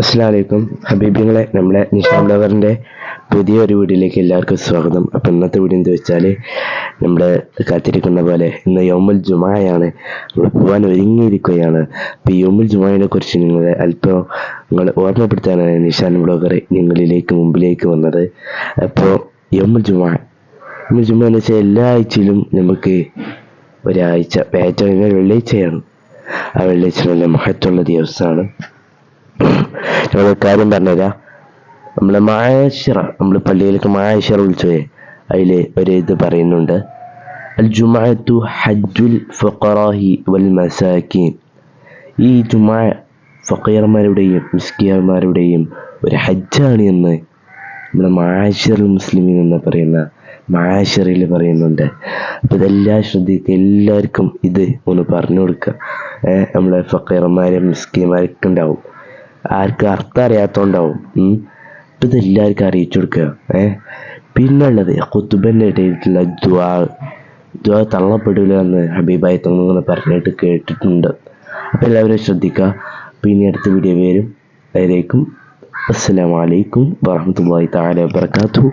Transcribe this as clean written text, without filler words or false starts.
അസ്സലാമു അലൈക്കും ഹബീബിങ്ങളെ, നമ്മുടെ നിഷാം ബ്ലോഗറിൻ്റെ പുതിയൊരു വീഡിയോയിലേക്ക് എല്ലാവർക്കും സ്വാഗതം. അപ്പോൾ ഇന്നത്തെ വീഡിയോ എന്ന് വെച്ചാൽ നമ്മുടെ കാത്തിരിക്കുന്ന പോലെ ഇന്ന് യൗമുൽ ജുമായാണ്, നമ്മൾ പോകാൻ ഒരുങ്ങിയിരിക്കുകയാണ്. അപ്പോൾ യൗമുൽ ജുമായെ കുറിച്ച് നിങ്ങൾ ഓർമ്മപ്പെടുത്താനാണ് നിഷാൻ ബ്ലോഗർ നിങ്ങളിലേക്ക് മുമ്പിലേക്ക് വന്നത്. അപ്പോൾ യൗമുൽ ജുമാ എന്ന് വെച്ചാൽ എല്ലാ ആഴ്ചയിലും നമുക്ക് ഒരാഴ്ച വെള്ളിയാഴ്ചയാണ്. ആ വെള്ളിയാഴ്ച നല്ല മഹത്വമുള്ള ദിവസമാണ്. ഞങ്ങൾ കാര്യം പറഞ്ഞുതരാം. നമ്മൾ പള്ളിയിലേക്ക് മായശ്ശറ വിളിച്ചേ, അതിൽ ഒരു ഇത് പറയുന്നുണ്ട്, അൽ ജുമാഅത്തു ഹജ്ജുൽ ഫുഖറാഹി വൽ മസാക്കീൻ. ഈ ജുമാ ഫക്കീർമാരുടെയും മിസ്കീന്മാരുടെയും ഒരു ഹജ്ജാണ് എന്ന് നമ്മുടെ മായശ്ശറുൽ മുസ്ലിമീൻ എന്ന് പറയുന്ന മായശ്ശറയിൽ പറയുന്നുണ്ട്. അപ്പോൾ ഇതെല്ലാം ശ്രദ്ധിക്കുക, എല്ലാവർക്കും ഇത് ഒന്ന് പറഞ്ഞു കൊടുക്കുക. നമ്മളെ ഫക്കീർമാരും മിസ്കീന്മാരൊക്കെ ഉണ്ടാവും, ആർക്കും അർത്ഥം അറിയാത്തതുകൊണ്ടാവും. അപ്പം ഇതെല്ലാവർക്കും അറിയിച്ചു കൊടുക്കുക. പിന്നെ ഉള്ളത് ഖുതുബിൻ്റെ ഇടയിലുള്ള ദുആ തള്ളപ്പെടില്ല എന്ന് ഹബീബായി തങ്ങൾ പറഞ്ഞിട്ട് കേട്ടിട്ടുണ്ട്. അപ്പം എല്ലാവരും ശ്രദ്ധിക്കുക. പിന്നെ അടുത്ത വീഡിയോ വരും. അതിലേക്കും അസ്സലാമു അലൈക്കും വറഹ്മത്തുള്ളാഹി തആല വബറകാതുഹു.